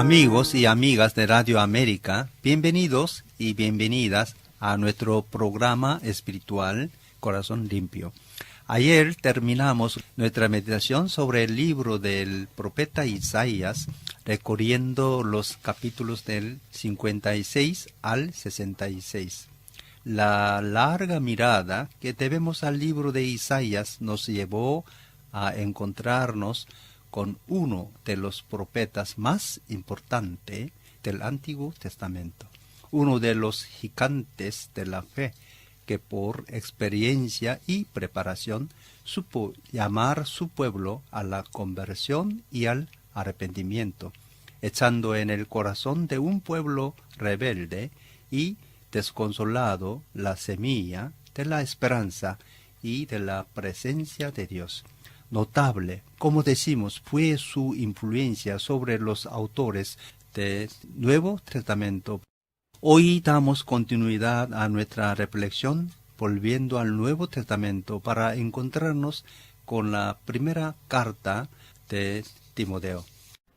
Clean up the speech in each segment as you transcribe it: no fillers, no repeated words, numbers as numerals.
Amigos y amigas de Radio América, bienvenidos y bienvenidas a nuestro programa espiritual Corazón Limpio. Ayer terminamos nuestra meditación sobre el libro del profeta Isaías, recorriendo los capítulos del 56 al 66. La larga mirada que debemos al libro de Isaías nos llevó a encontrarnos con uno de los profetas más importantes del Antiguo Testamento, uno de los gigantes de la fe, que por experiencia y preparación supo llamar su pueblo a la conversión y al arrepentimiento, echando en el corazón de un pueblo rebelde y desconsolado la semilla de la esperanza y de la presencia de Dios. Notable, como decimos, fue su influencia sobre los autores del Nuevo Testamento. Hoy damos continuidad a nuestra reflexión, volviendo al Nuevo Testamento para encontrarnos con la primera carta de Timoteo.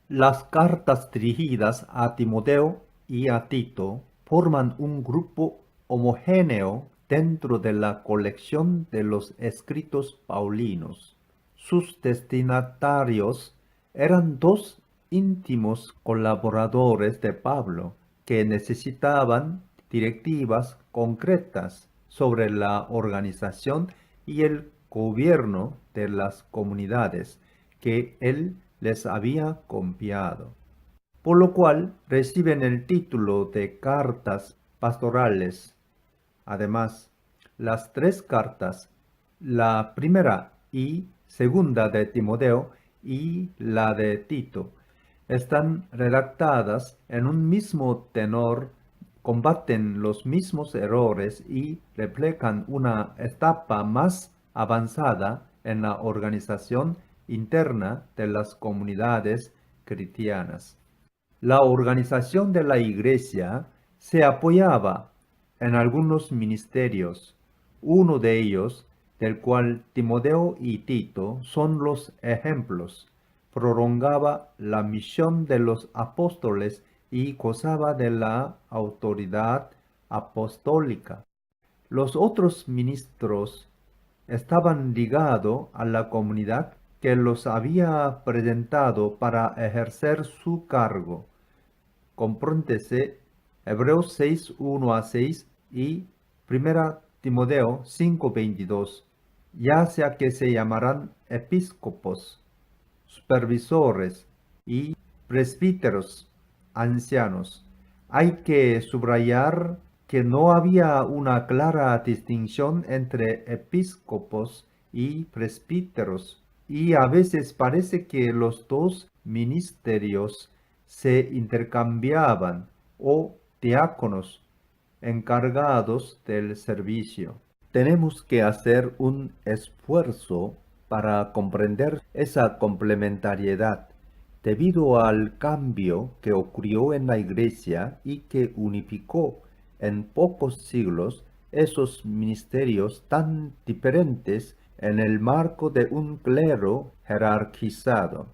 Las cartas dirigidas a Timoteo y a Tito forman un grupo homogéneo dentro de la colección de los escritos paulinos. Sus destinatarios eran dos íntimos colaboradores de Pablo que necesitaban directivas concretas sobre la organización y el gobierno de las comunidades que él les había confiado, por lo cual reciben el título de cartas pastorales. Además, las tres cartas, la primera y segunda de Timoteo y la de Tito, están redactadas en un mismo tenor, combaten los mismos errores y reflejan una etapa más avanzada en la organización interna de las comunidades cristianas. La organización de la Iglesia se apoyaba en algunos ministerios. Uno de ellos, del cual Timoteo y Tito son los ejemplos, prolongaba la misión de los apóstoles y gozaba de la autoridad apostólica. Los otros ministros estaban ligados a la comunidad que los había presentado para ejercer su cargo. Compréndese Hebreos 6, 1 a 6 y 1 Timoteo 5, 22, ya sea que se llamarán episcopos, supervisores y presbíteros ancianos. Hay que subrayar que no había una clara distinción entre episcopos y presbíteros, y a veces parece que los dos ministerios se intercambiaban, o diáconos encargados del servicio. Tenemos que hacer un esfuerzo para comprender esa complementariedad, debido al cambio que ocurrió en la Iglesia y que unificó en pocos siglos esos ministerios tan diferentes en el marco de un clero jerarquizado.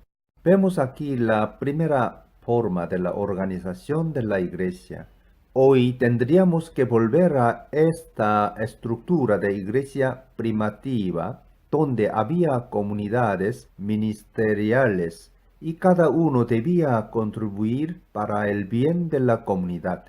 Vemos aquí la primera forma de la organización de la Iglesia. Hoy tendríamos que volver a esta estructura de iglesia primitiva, donde había comunidades ministeriales y cada uno debía contribuir para el bien de la comunidad.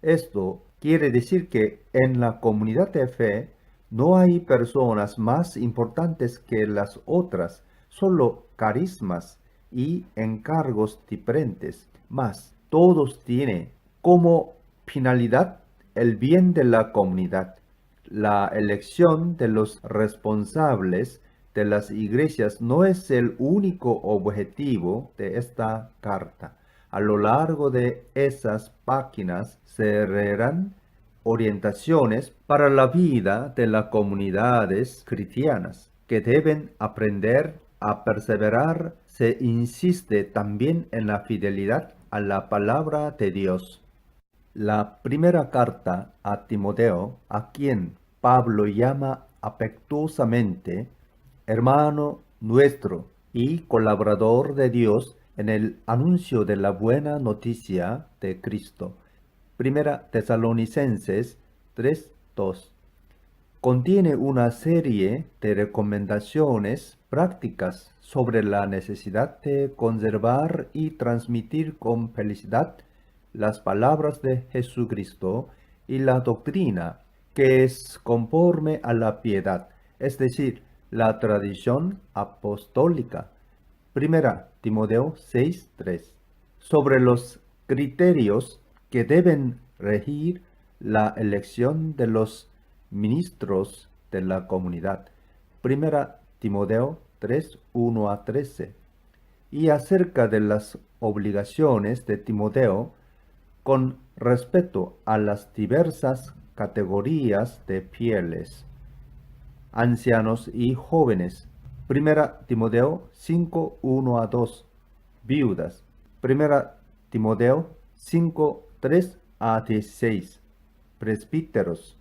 Esto quiere decir que en la comunidad de fe no hay personas más importantes que las otras, solo carismas y encargos diferentes, mas todos tienen como finalidad el bien de la comunidad. La elección de los responsables de las iglesias no es el único objetivo de esta carta. A lo largo de esas páginas se leerán orientaciones para la vida de las comunidades cristianas que deben aprender a perseverar. Se insiste también en la fidelidad a la palabra de Dios. La primera carta a Timoteo, a quien Pablo llama afectuosamente hermano nuestro y colaborador de Dios en el anuncio de la buena noticia de Cristo. Primera Tesalonicenses 3:2. Contiene una serie de recomendaciones prácticas sobre la necesidad de conservar y transmitir con felicidad las palabras de Jesucristo y la doctrina que es conforme a la piedad, es decir, la tradición apostólica. Primera Timoteo 6:3. Sobre los criterios que deben regir la elección de los ministros de la comunidad. Primera Timoteo 3:1-13. Y acerca de las obligaciones de Timoteo con respecto a las diversas categorías de fieles, ancianos y jóvenes. Primera Timoteo 5:1-2. Viudas. Primera Timoteo 5:3-16. Presbíteros.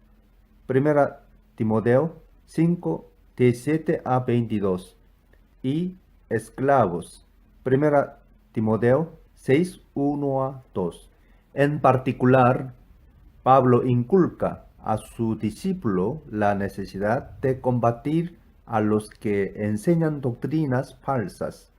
Primera Timoteo 5:17-22. Y esclavos. Primera Timoteo 6:1-2. En particular, Pablo inculca a su discípulo la necesidad de combatir a los que enseñan doctrinas falsas.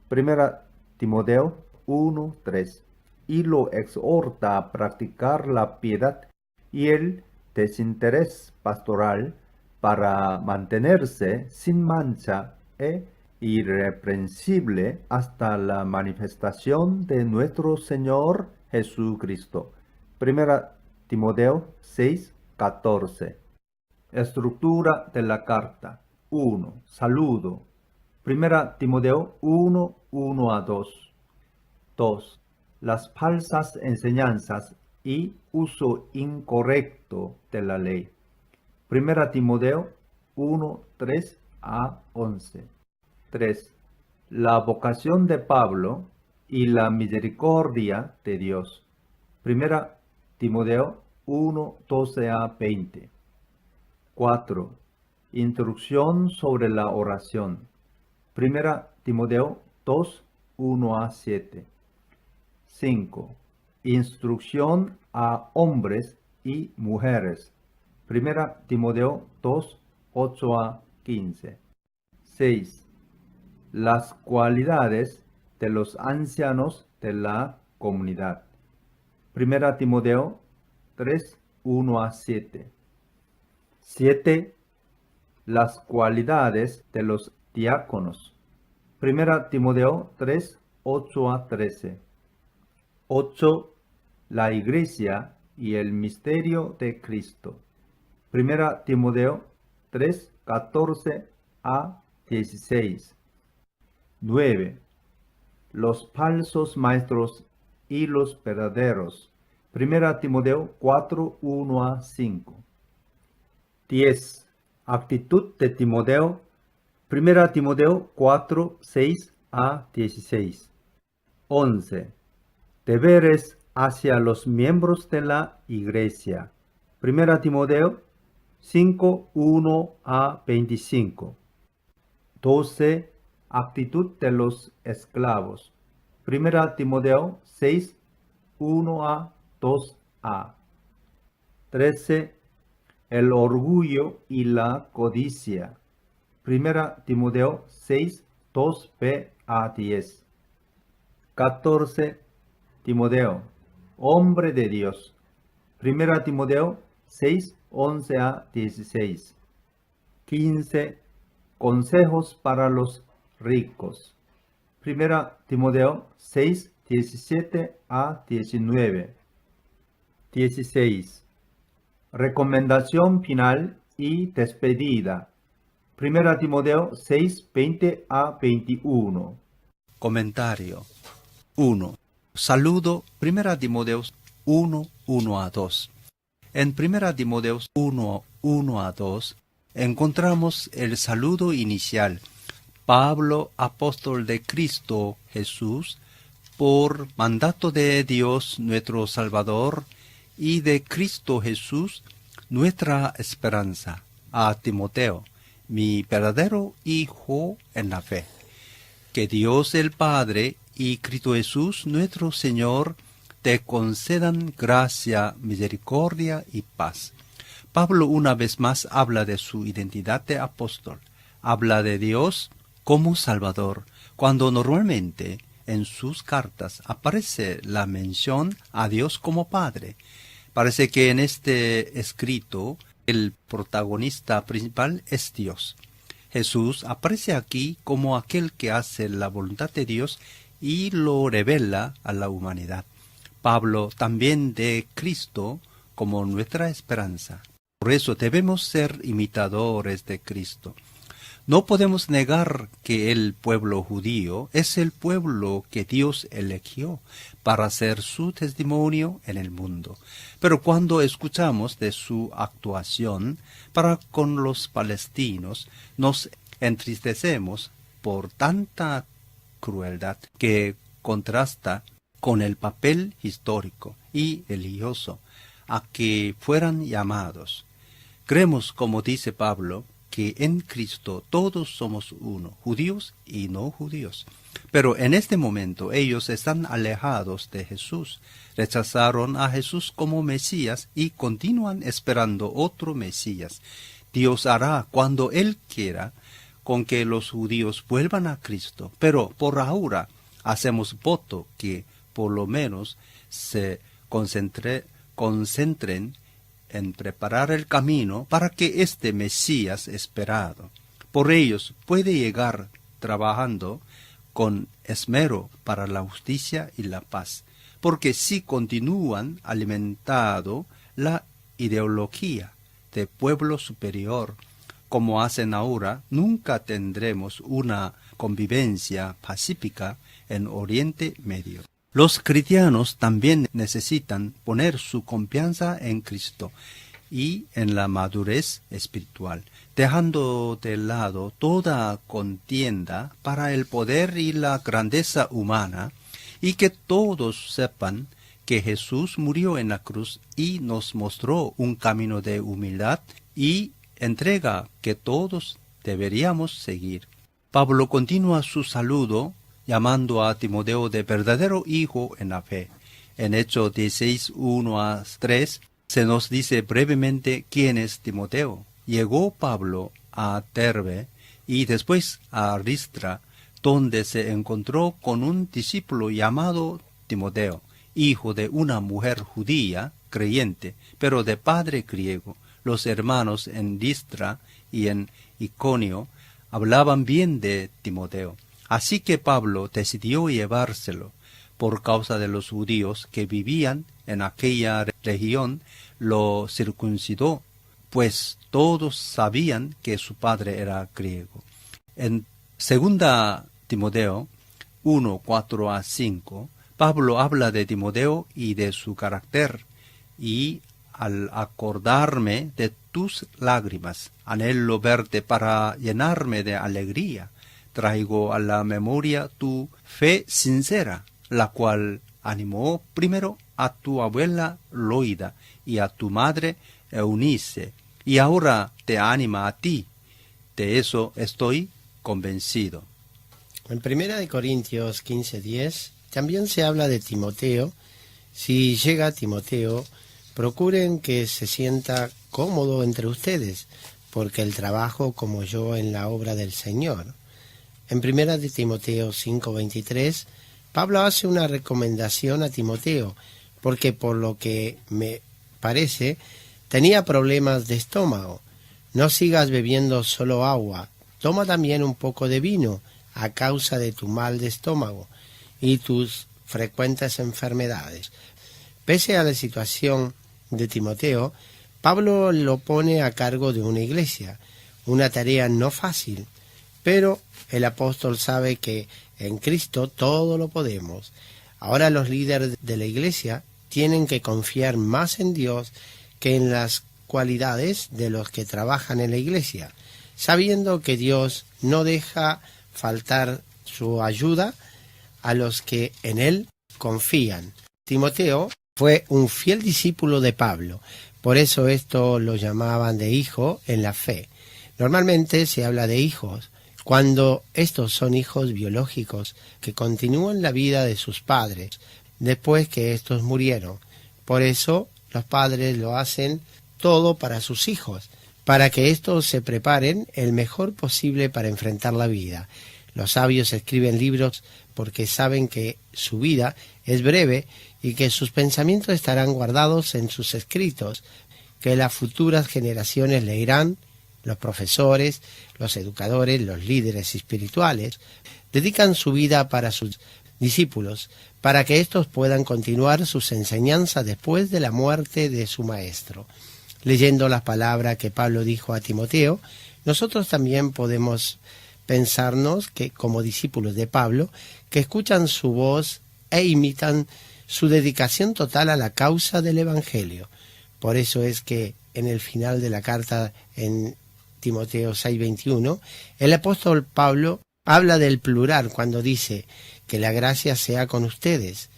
Primera Timoteo 1:3. Y lo exhorta a practicar la piedad y el desinterés pastoral para mantenerse sin mancha e irreprensible hasta la manifestación de nuestro Señor Jesucristo. Primera Timoteo 6:14. Estructura de la carta. 1. Saludo. Primera Timoteo 1:1-2. 2. Las falsas enseñanzas y uso incorrecto de la ley. Primera Timoteo 1:3-11. 3. La vocación de Pablo y la misericordia de Dios. Primera Timoteo 1:12-20. 4. Instrucción sobre la oración. Primera Timoteo 2:1-7. 5. Instrucción a hombres y mujeres. Primera Timoteo 2:8-15. 6. Las cualidades de los ancianos de la comunidad. Primera Timoteo 3:1-7. 7. Las cualidades de los diáconos. Primera Timoteo 3:8-13. 8. La Iglesia y el misterio de Cristo. Primera Timoteo 3:14-16. 9. Los falsos maestros y los verdaderos. Primera Timoteo 4:1-5. 10. Actitud de Timoteo. Primera Timoteo 4:6-16. 11. Deberes hacia los miembros de la Iglesia. Primera Timoteo 5:1-25. 12. Actitud de los esclavos. Primera Timoteo 6:1-2a. 13. El orgullo y la codicia. Primera Timoteo 6:2b-10. 14. Timoteo, hombre de Dios. Primera Timoteo 6:11-16. 15. Consejos para los ricos. Primera Timoteo 6:17-19. 16. Recomendación final y despedida. Primera Timoteo 6:20-21. Comentario. 1. Saludo. Primera Timoteo 1:1-2. En Primera Timoteo 1:1-2 encontramos el saludo inicial. Pablo, apóstol de Cristo Jesús, por mandato de Dios nuestro Salvador y de Cristo Jesús, nuestra esperanza, a Timoteo, mi verdadero hijo en la fe. Que Dios el Padre y Cristo Jesús, nuestro Señor, te concedan gracia, misericordia y paz. Pablo una vez más habla de su identidad de apóstol. Habla de Dios como Salvador, cuando normalmente en sus cartas aparece la mención a Dios como Padre. Parece que en este escrito el protagonista principal es Dios. Jesús aparece aquí como aquel que hace la voluntad de Dios y lo revela a la humanidad. Pablo también de Cristo como nuestra esperanza. Por eso debemos ser imitadores de Cristo. No podemos negar que el pueblo judío es el pueblo que Dios eligió para ser su testimonio en el mundo. Pero cuando escuchamos de su actuación para con los palestinos, nos entristecemos por tanta crueldad que contrasta con el papel histórico y religioso a que fueran llamados. Creemos, como dice Pablo, que en Cristo todos somos uno, judíos y no judíos. Pero en este momento ellos están alejados de Jesús, rechazaron a Jesús como Mesías y continúan esperando otro Mesías. Dios hará cuando Él quiera con que los judíos vuelvan a Cristo, pero por ahora hacemos voto que por lo menos se concentren en preparar el camino para que este Mesías esperado por ellos puede llegar trabajando con esmero para la justicia y la paz, porque si continúan alimentando la ideología de pueblo superior, como hacen ahora, nunca tendremos una convivencia pacífica en Oriente Medio. Los cristianos también necesitan poner su confianza en Cristo y en la madurez espiritual, dejando de lado toda contienda para el poder y la grandeza humana, y que todos sepan que Jesús murió en la cruz y nos mostró un camino de humildad y entrega que todos deberíamos seguir. Pablo continúa su saludo llamando a Timoteo de verdadero hijo en la fe. En Hechos 16, 1-3, se nos dice brevemente quién es Timoteo. Llegó Pablo a Derbe y después a Listra, donde se encontró con un discípulo llamado Timoteo, hijo de una mujer judía, creyente, pero de padre griego. Los hermanos en Listra y en Iconio hablaban bien de Timoteo. Así que Pablo decidió llevárselo. Por causa de los judíos que vivían en aquella región, lo circuncidó, pues todos sabían que su padre era griego. En 2 Timoteo 1:4-5, Pablo habla de Timoteo y de su carácter, y al acordarme de tus lágrimas, anhelo verte para llenarme de alegría. Traigo a la memoria tu fe sincera, la cual animó primero a tu abuela Loida y a tu madre Eunice, y ahora te anima a ti. De eso estoy convencido. En 1 Corintios 15:10 también se habla de Timoteo. Si llega Timoteo, procuren que se sienta cómodo entre ustedes, porque él trabaja como yo en la obra del Señor. En 1 Timoteo 5:23, Pablo hace una recomendación a Timoteo, porque por lo que me parece, tenía problemas de estómago. No sigas bebiendo solo agua, toma también un poco de vino, a causa de tu mal de estómago y tus frecuentes enfermedades. Pese a la situación de Timoteo, Pablo lo pone a cargo de una iglesia, una tarea no fácil, pero el apóstol sabe que en Cristo todo lo podemos. Ahora los líderes de la iglesia tienen que confiar más en Dios que en las cualidades de los que trabajan en la iglesia, sabiendo que Dios no deja faltar su ayuda a los que en Él confían. Timoteo fue un fiel discípulo de Pablo, por eso esto lo llamaban de hijo en la fe. Normalmente se habla de hijos cuando estos son hijos biológicos que continúan la vida de sus padres después que estos murieron. Por eso los padres lo hacen todo para sus hijos, para que éstos se preparen el mejor posible para enfrentar la vida. Los sabios escriben libros porque saben que su vida es breve y que sus pensamientos estarán guardados en sus escritos, que las futuras generaciones leerán. Los profesores, los educadores, los líderes espirituales dedican su vida para sus discípulos, para que éstos puedan continuar sus enseñanzas después de la muerte de su maestro. Leyendo las palabras que Pablo dijo a Timoteo, nosotros también podemos pensarnos que, como discípulos de Pablo, que escuchan su voz e imitan su dedicación total a la causa del Evangelio. Por eso es que en el final de la carta en Timoteo 6:21, el apóstol Pablo habla del plural cuando dice que la gracia sea con ustedes.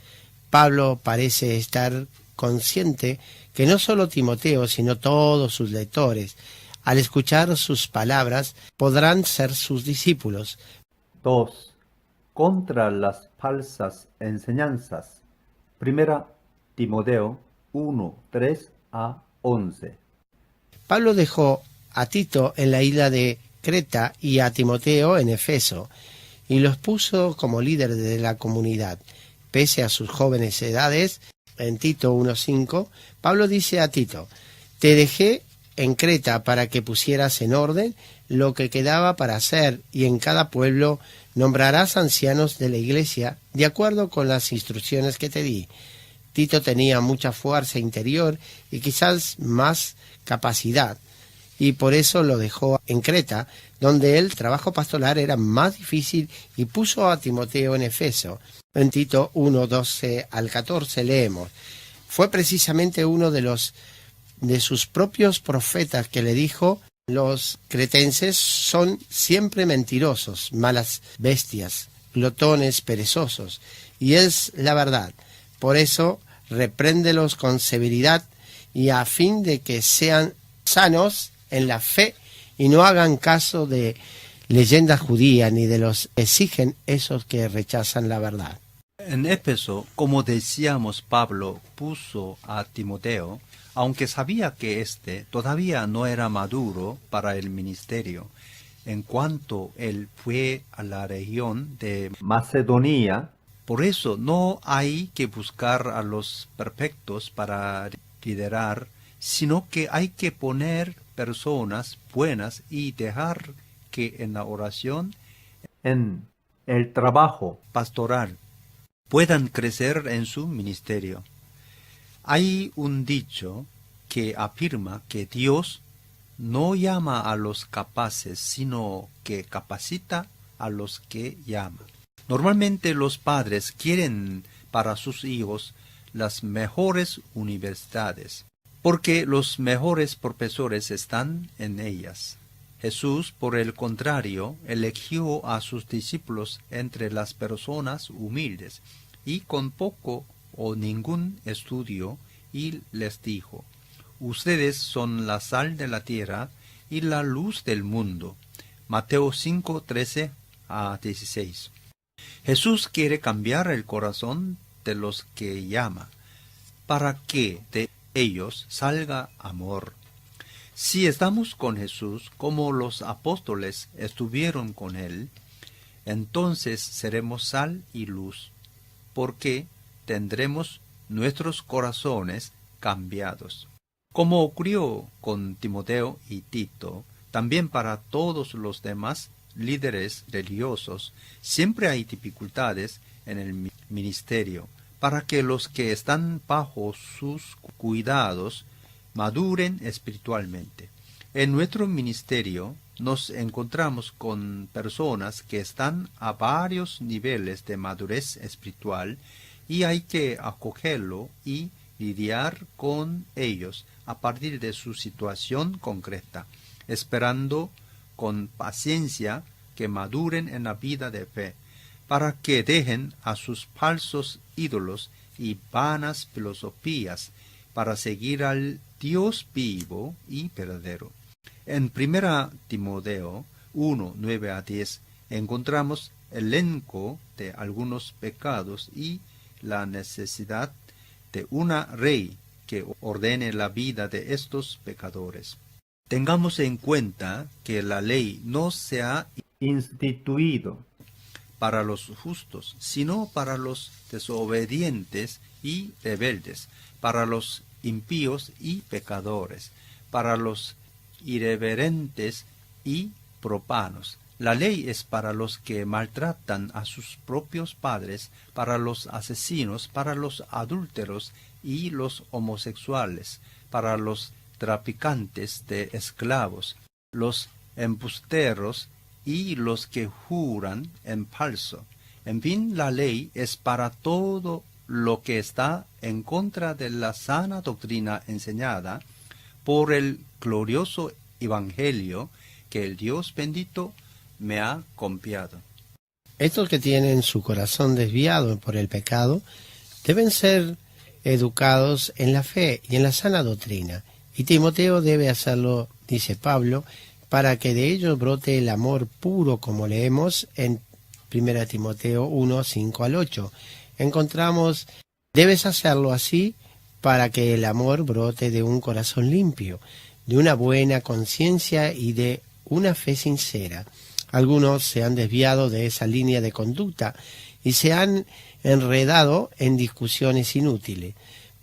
Pablo parece estar consciente que no solo Timoteo, sino todos sus lectores, al escuchar sus palabras, podrán ser sus discípulos. 2. Contra las falsas enseñanzas. Primera Timoteo 1:3-11. Pablo dejó a Tito en la isla de Creta y a Timoteo en Efeso, y los puso como líderes de la comunidad. Pese a sus jóvenes edades, en Tito 1:5, Pablo dice a Tito: te dejé en Creta para que pusieras en orden lo que quedaba para hacer, y en cada pueblo nombrarás ancianos de la iglesia de acuerdo con las instrucciones que te di. Tito tenía mucha fuerza interior y quizás más capacidad, y por eso lo dejó en Creta, donde el trabajo pastoral era más difícil, y puso a Timoteo en Efeso. En Tito 1:12-14 leemos: fue precisamente uno de sus propios profetas que le dijo: los cretenses son siempre mentirosos, malas bestias, glotones, perezosos, y es la verdad. Por eso repréndelos con severidad, y a fin de que sean sanos en la fe y no hagan caso de leyendas judías ni de los que exigen esos que rechazan la verdad. En Éfeso, como decíamos, Pablo puso a Timoteo, aunque sabía que éste todavía no era maduro para el ministerio. En cuanto él fue a la región de Macedonia. Por eso no hay que buscar a los perfectos para liderar, sino que hay que poner personas buenas y dejar que en la oración, en el trabajo pastoral, puedan crecer en su ministerio. Hay un dicho que afirma que Dios no llama a los capaces, sino que capacita a los que llama. Normalmente los padres quieren para sus hijos las mejores universidades, porque los mejores profesores están en ellas. Jesús, por el contrario, eligió a sus discípulos entre las personas humildes y con poco o ningún estudio, y les dijo: ustedes son la sal de la tierra y la luz del mundo. Mateo 5:13-16. Jesús quiere cambiar el corazón de los que llama, para que de ellos salga amor. Si estamos con Jesús como los apóstoles estuvieron con él, entonces seremos sal y luz, porque tendremos nuestros corazones cambiados. Como ocurrió con Timoteo y Tito, también para todos los demás líderes religiosos, siempre hay dificultades en el ministerio, para que los que están bajo sus cuidados maduren espiritualmente. En nuestro ministerio nos encontramos con personas que están a varios niveles de madurez espiritual, y hay que acogerlo y lidiar con ellos a partir de su situación concreta, esperando con paciencia que maduren en la vida de fe, para que dejen a sus falsos ídolos y vanas filosofías, para seguir al Dios vivo y verdadero. En 1 Timoteo 1, 9 a 10, encontramos el elenco de algunos pecados y la necesidad de una ley que ordene la vida de estos pecadores. Tengamos en cuenta que la ley no se ha instituido para los justos, sino para los desobedientes y rebeldes, para los impíos y pecadores, para los irreverentes y profanos. La ley es para los que maltratan a sus propios padres, para los asesinos, para los adúlteros y los homosexuales, para los traficantes de esclavos, los embusteros y los que juran en falso. En fin, la ley es para todo lo que está en contra de la sana doctrina enseñada por el glorioso Evangelio que el Dios bendito me ha confiado. Estos que tienen su corazón desviado por el pecado deben ser educados en la fe y en la sana doctrina. Y Timoteo debe hacerlo, dice Pablo, para que de ellos brote el amor puro, como leemos en 1 Timoteo 1, 5 al 8. Encontramos, debes hacerlo así para que el amor brote de un corazón limpio, de una buena conciencia y de una fe sincera. Algunos se han desviado de esa línea de conducta y se han enredado en discusiones inútiles.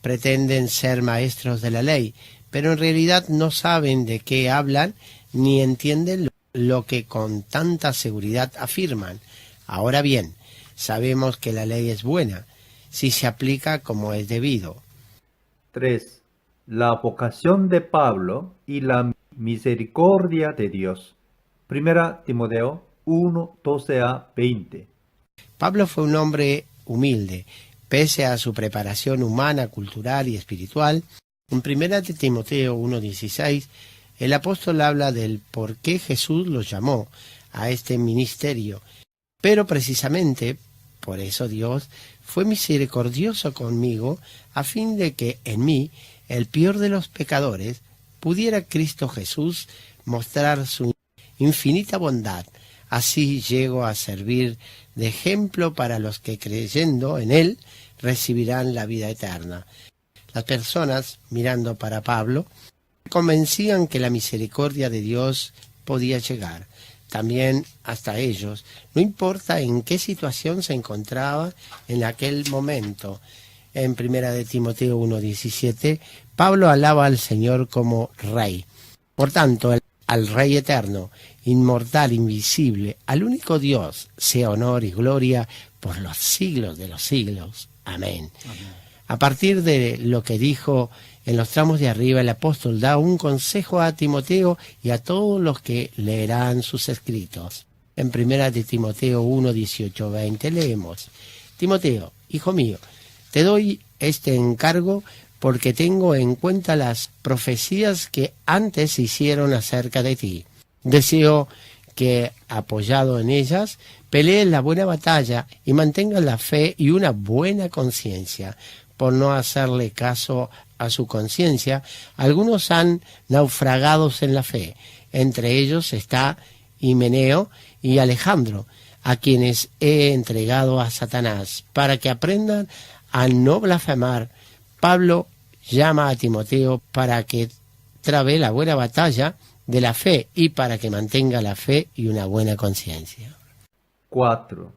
Pretenden ser maestros de la ley, pero en realidad no saben de qué hablan ni entienden lo que con tanta seguridad afirman. Ahora bien, sabemos que la ley es buena, si se aplica como es debido. 3. La vocación de Pablo y la misericordia de Dios. 1 Timoteo 1, 12 a 20. Pablo fue un hombre humilde, pese a su preparación humana, cultural y espiritual. En 1 Timoteo 1:16, el apóstol habla del por qué Jesús los llamó a este ministerio. Pero precisamente por eso Dios fue misericordioso conmigo, a fin de que en mí, el peor de los pecadores, pudiera Cristo Jesús mostrar su infinita bondad. Así llego a servir de ejemplo para los que creyendo en Él recibirán la vida eterna. Las personas, mirando para Pablo, convencían que la misericordia de Dios podía llegar también hasta ellos, no importa en qué situación se encontraba en aquel momento. En 1 Timoteo 1:17, Pablo alaba al Señor como Rey. Por tanto, al Rey eterno, inmortal, invisible, al único Dios, sea honor y gloria por los siglos de los siglos. Amén. Amén. A partir de lo que dijo en los tramos de arriba, el apóstol da un consejo a Timoteo y a todos los que leerán sus escritos. En 1 Timoteo 1, 18, 20 leemos: Timoteo, hijo mío, te doy este encargo porque tengo en cuenta las profecías que antes se hicieron acerca de ti. Deseo que, apoyado en ellas, pelees la buena batalla y mantengas la fe y una buena conciencia. Por no hacerle caso a su conciencia, algunos han naufragado en la fe. Entre ellos está Himeneo y Alejandro, a quienes he entregado a Satanás, para que aprendan a no blasfemar. Pablo llama a Timoteo para que trabe la buena batalla de la fe y para que mantenga la fe y una buena conciencia. 4.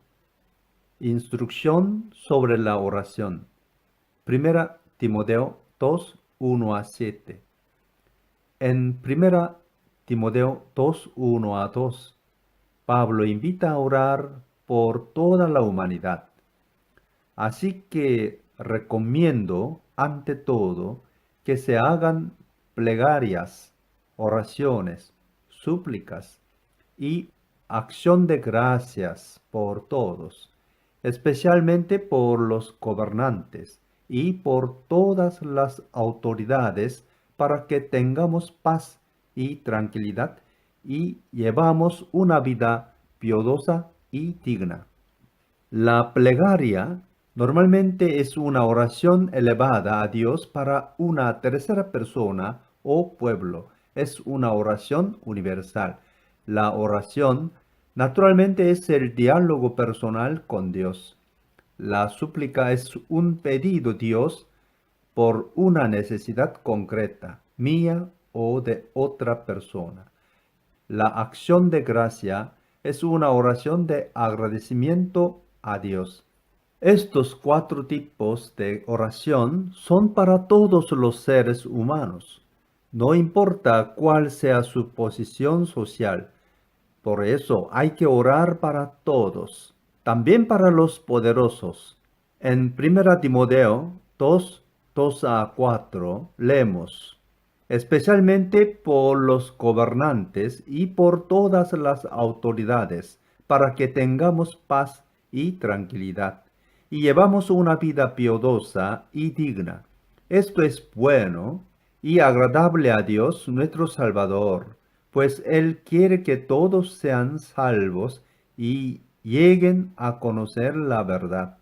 Instrucción sobre la oración. 1 Timoteo 2, 1 a 7. En 1 Timoteo 2, 1 a 2, Pablo invita a orar por toda la humanidad. Así que recomiendo, ante todo, que se hagan plegarias, oraciones, súplicas y acción de gracias por todos, especialmente por los gobernantes y por todas las autoridades, para que tengamos paz y tranquilidad y llevamos una vida piadosa y digna. La plegaria normalmente es una oración elevada a Dios para una tercera persona o pueblo. Es una oración universal. La oración, naturalmente, es el diálogo personal con Dios. La súplica es un pedido a Dios por una necesidad concreta, mía o de otra persona. La acción de gracia es una oración de agradecimiento a Dios. Estos cuatro tipos de oración son para todos los seres humanos. No importa cuál sea su posición social. Por eso hay que orar para todos, también para los poderosos. En 1 Timoteo 2:2-4 leemos: especialmente por los gobernantes y por todas las autoridades, para que tengamos paz y tranquilidad, y llevamos una vida piadosa y digna. Esto es bueno y agradable a Dios nuestro Salvador, pues Él quiere que todos sean salvos y lleguen a conocer la verdad.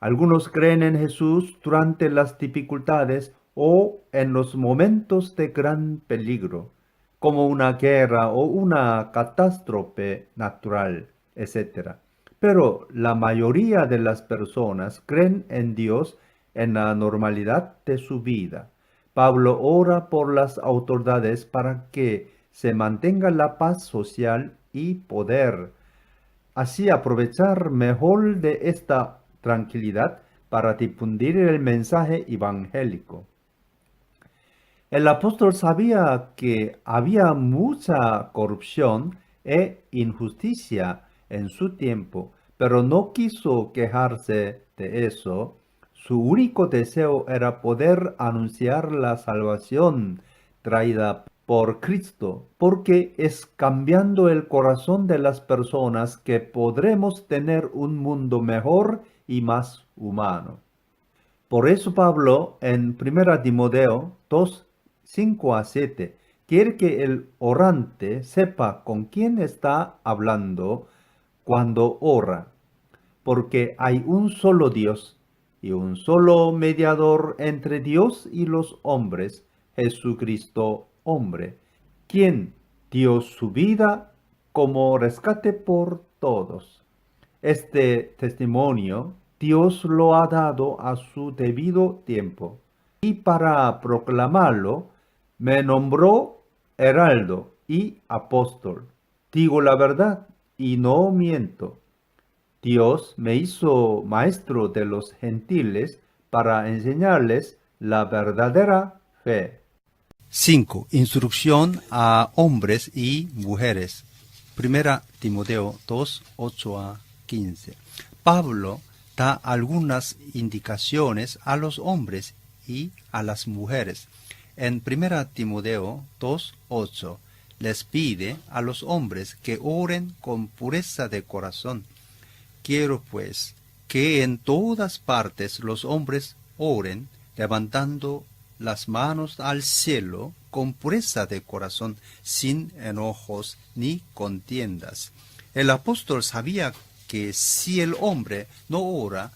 Algunos creen en Jesús durante las dificultades o en los momentos de gran peligro, como una guerra o una catástrofe natural, etc. Pero la mayoría de las personas creen en Dios en la normalidad de su vida. Pablo ora por las autoridades para que se mantenga la paz social y poder así aprovechar mejor de esta tranquilidad para difundir el mensaje evangélico. El apóstol sabía que había mucha corrupción e injusticia en su tiempo, pero no quiso quejarse de eso. Su único deseo era poder anunciar la salvación traída por Cristo, porque es cambiando el corazón de las personas que podremos tener un mundo mejor y más humano. Por eso Pablo en 1 Timoteo 2:5-7 quiere que el orante sepa con quién está hablando cuando ora, porque hay un solo Dios y un solo mediador entre Dios y los hombres, Jesucristo hombre, quien dio su vida como rescate por todos. Este testimonio Dios lo ha dado a su debido tiempo, y para proclamarlo me nombró heraldo y apóstol. Digo la verdad y no miento. Dios me hizo maestro de los gentiles para enseñarles la verdadera fe. 5. Instrucción a hombres y mujeres. 1 Timoteo 2:8-15. Pablo da algunas indicaciones a los hombres y a las mujeres. En 1 Timoteo 2:8 les pide a los hombres que oren con pureza de corazón. Quiero pues que en todas partes los hombres oren levantando las manos al cielo con pureza de corazón, sin enojos ni contiendas. El apóstol sabía que si el hombre no ora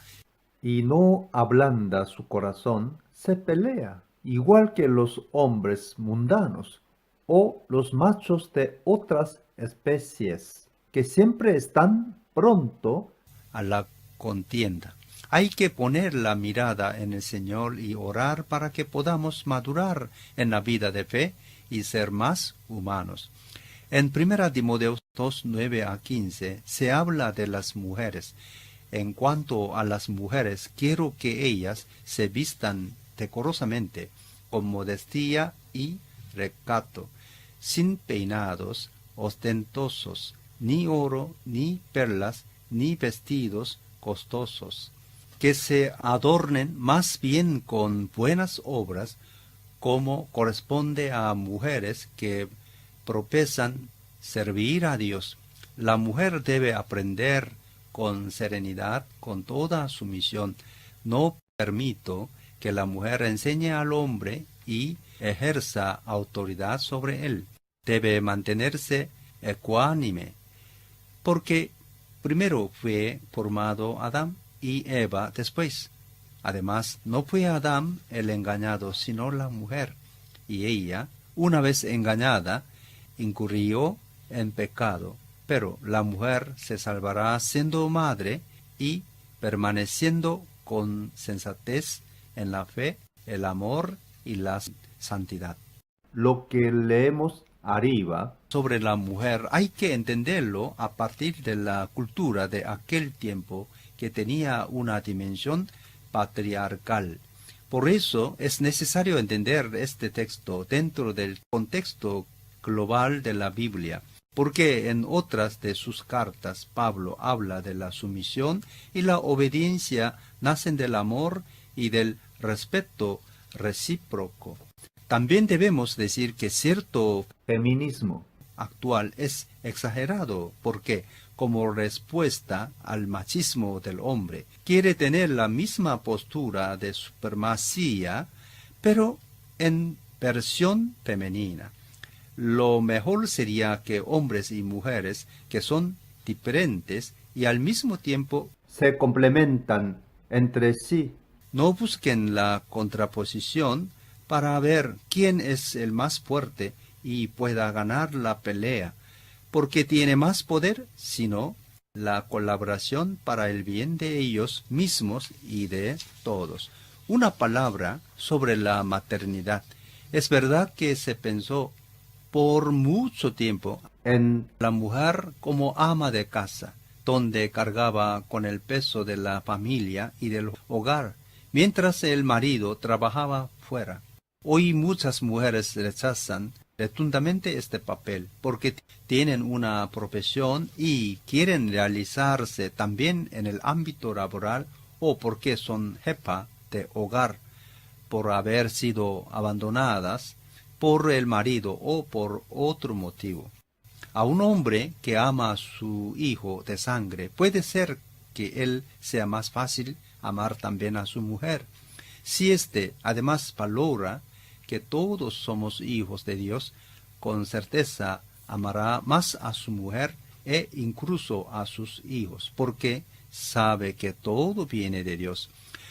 y no ablanda su corazón, se pelea, igual que los hombres mundanos o los machos de otras especies, que siempre están pronto a la contienda. Hay que poner la mirada en el Señor y orar para que podamos madurar en la vida de fe y ser más humanos. En 1 Timoteo 2:9-15 se habla de las mujeres. En cuanto a las mujeres, quiero que ellas se vistan decorosamente, con modestia y recato, sin peinados ostentosos, ni oro, ni perlas, ni vestidos costosos, que se adornen más bien con buenas obras, como corresponde a mujeres que profesan servir a Dios. La mujer debe aprender con serenidad, con toda sumisión. No permito que la mujer enseñe al hombre y ejerza autoridad sobre él. Debe mantenerse ecuánime, porque primero fue formado Adán y Eva después. Además, no fue Adán el engañado, sino la mujer, y ella, una vez engañada, incurrió en pecado, pero la mujer se salvará siendo madre y permaneciendo con sensatez en la fe, el amor y la santidad. Lo que leemos arriba Sobre la mujer hay que entenderlo a partir de la cultura de aquel tiempo que tenía una dimensión patriarcal. Por eso es necesario entender este texto dentro del contexto global de la Biblia, porque en otras de sus cartas Pablo habla de la sumisión y la obediencia nacen del amor y del respeto recíproco. También debemos decir que cierto feminismo actual es exagerado porque, como respuesta al machismo del hombre, quiere tener la misma postura de supremacía, pero en versión femenina. Lo mejor sería que hombres y mujeres que son diferentes y al mismo tiempo se complementan entre sí. no busquen la contraposición para ver quién es el más fuerte y pueda ganar la pelea, porque tiene más poder, sino la colaboración para el bien de ellos mismos y de todos. Una palabra sobre la maternidad. Es verdad que se pensó por mucho tiempo En la mujer como ama de casa, donde cargaba con el peso de la familia y del hogar, mientras el marido trabajaba fuera. Hoy muchas mujeres rechazan rotundamente este papel porque tienen una profesión y quieren realizarse también en el ámbito laboral o porque son jefa de hogar por haber sido abandonadas por el marido o por otro motivo. A un hombre que ama a su hijo de sangre puede ser que él sea más fácil amar también a su mujer. Si éste además valora que todos somos hijos de Dios, con certeza amará más a su mujer e incluso a sus hijos, porque sabe que todo viene de Dios.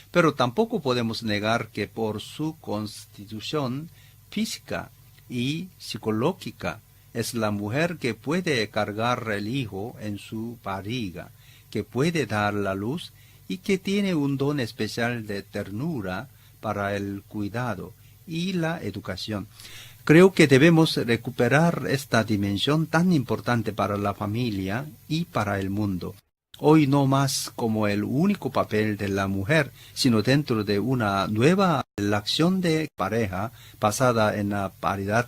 Pero tampoco podemos negar que por su constitución física y psicológica es la mujer que puede cargar el hijo en su barriga, que puede dar la luz y que tiene un don especial de ternura para el cuidado y la educación. Creo que debemos recuperar esta dimensión tan importante para la familia y para el mundo. Hoy no más como el único papel de la mujer, sino dentro de una nueva relación de pareja basada en la paridad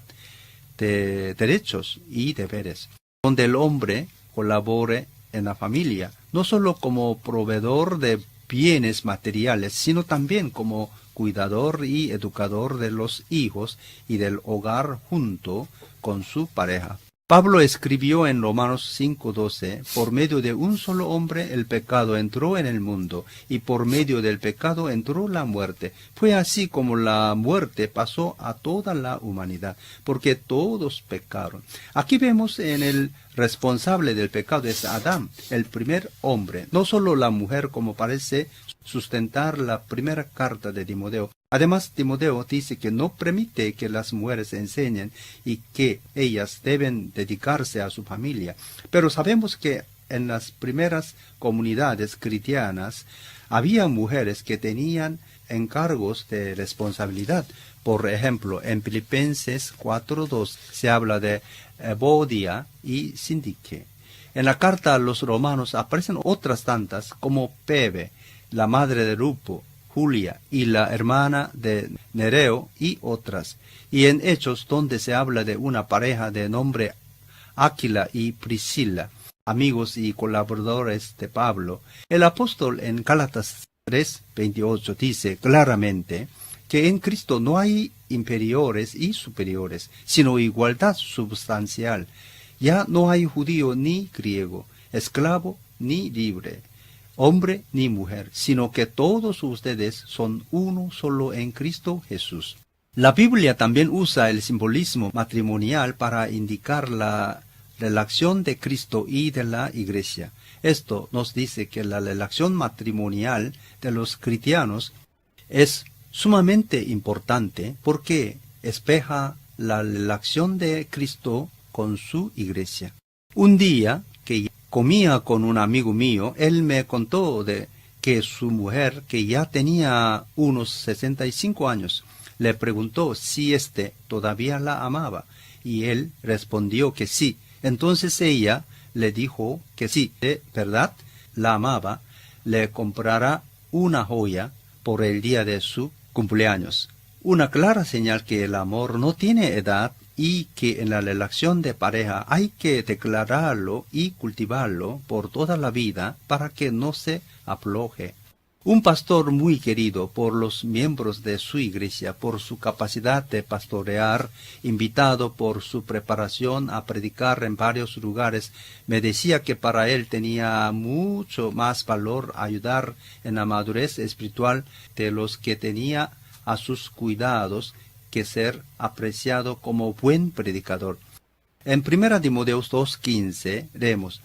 de derechos y deberes, donde el hombre colabore en la familia, no solo como proveedor de bienes materiales, sino también como cuidador y educador de los hijos y del hogar junto con su pareja. Pablo escribió en Romanos 5:12, por medio de un solo hombre el pecado entró en el mundo, y por medio del pecado entró la muerte. Fue así como la muerte pasó a toda la humanidad, porque todos pecaron. Aquí vemos en el responsable del pecado es Adán, el primer hombre, no solo la mujer como parece sustentar la primera carta de Timoteo. Además, Timoteo dice que no permite que las mujeres enseñen y que ellas deben dedicarse a su familia. Pero sabemos que en las primeras comunidades cristianas había mujeres que tenían encargos de responsabilidad. Por ejemplo, en Filipenses 4:2 se habla de Evodia y Síndique. En la carta a los romanos aparecen otras tantas como Pebe, la madre de Rupo, Julia y la hermana de Nereo y otras. Y en Hechos, donde se habla de una pareja de nombre Áquila y Priscila, amigos y colaboradores de Pablo, el apóstol en Gálatas 3:28 dice claramente que en Cristo no hay inferiores y superiores, sino igualdad substancial. Ya no hay judío ni griego, esclavo ni libre, hombre ni mujer, sino que todos ustedes son uno solo en Cristo Jesús. La Biblia también usa el simbolismo matrimonial para indicar la relación de Cristo y de la Iglesia. Esto nos dice que la relación matrimonial de los cristianos es sumamente importante porque espeja la relación de Cristo con su Iglesia. Un día que comía con un amigo mío, él me contó de que su mujer, que ya tenía unos 65 años, le preguntó si éste todavía la amaba, y él respondió que sí. Entonces ella le dijo que sí, de verdad la amaba, le comprará una joya por el día de su cumpleaños. Una clara señal que el amor no tiene edad y que en la relación de pareja hay que declararlo y cultivarlo por toda la vida para que no se afloje. Un pastor muy querido por los miembros de su iglesia por su capacidad de pastorear, invitado por su preparación a predicar en varios lugares, me decía que para él tenía mucho más valor ayudar en la madurez espiritual de los que tenía a sus cuidados que ser apreciado como buen predicador. En 1 Timoteo 2:15 leemos: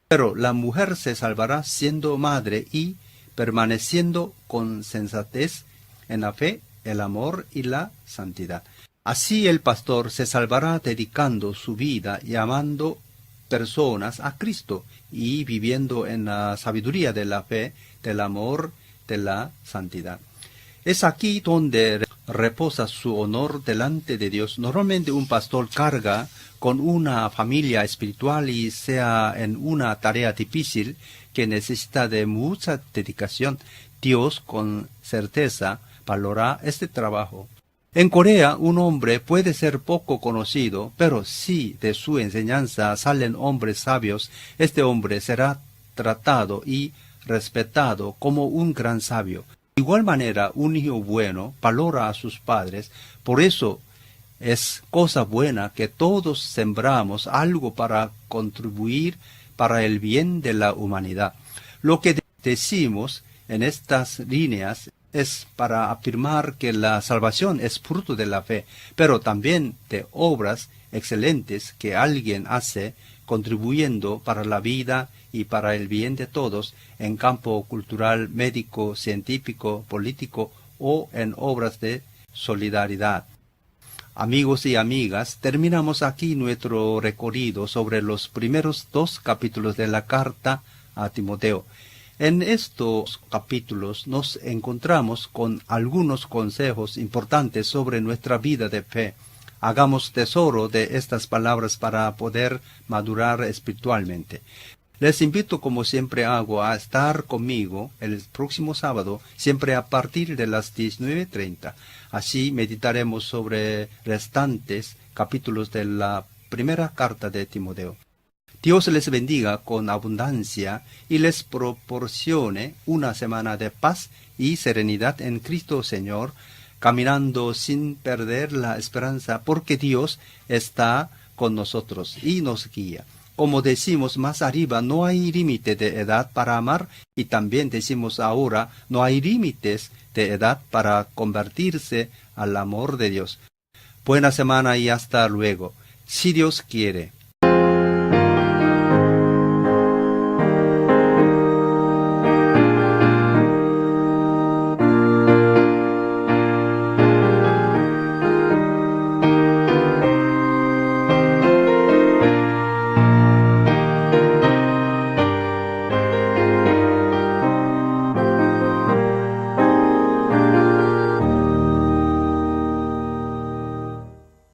pero la mujer se salvará siendo madre y permaneciendo con sensatez en la fe, el amor y la santidad. Así el pastor se salvará dedicando su vida y amando personas a Cristo y viviendo en la sabiduría de la fe, del amor, de la santidad. Es aquí donde reposa su honor delante de Dios. Normalmente un pastor carga con una familia espiritual y sea en una tarea difícil que necesita de mucha dedicación. Dios con certeza valora este trabajo. En Corea un hombre puede ser poco conocido, pero si de su enseñanza salen hombres sabios, este hombre será tratado y respetado como un gran sabio. De igual manera, un hijo bueno valora a sus padres, por eso es cosa buena que todos sembramos algo para contribuir para el bien de la humanidad. Lo que decimos en estas líneas es para afirmar que la salvación es fruto de la fe, pero también de obras excelentes que alguien hace contribuyendo para la vida y para el bien de todos en campo cultural, médico, científico, político o en obras de solidaridad. Amigos y amigas, terminamos aquí nuestro recorrido sobre los primeros 2 capítulos de la carta a Timoteo. En estos capítulos nos encontramos con algunos consejos importantes sobre nuestra vida de fe. Hagamos tesoro de estas palabras para poder madurar espiritualmente. Les invito, como siempre hago, a estar conmigo el próximo sábado, siempre a partir de las 19:30. Así meditaremos sobre restantes capítulos de la primera carta de Timoteo. Dios les bendiga con abundancia y les proporcione una semana de paz y serenidad en Cristo Señor, caminando sin perder la esperanza, porque Dios está con nosotros y nos guía. Como decimos más arriba, no hay límite de edad para amar, y también decimos ahora, no hay límites de edad para convertirse al amor de Dios. Buena semana y hasta luego, si Dios quiere.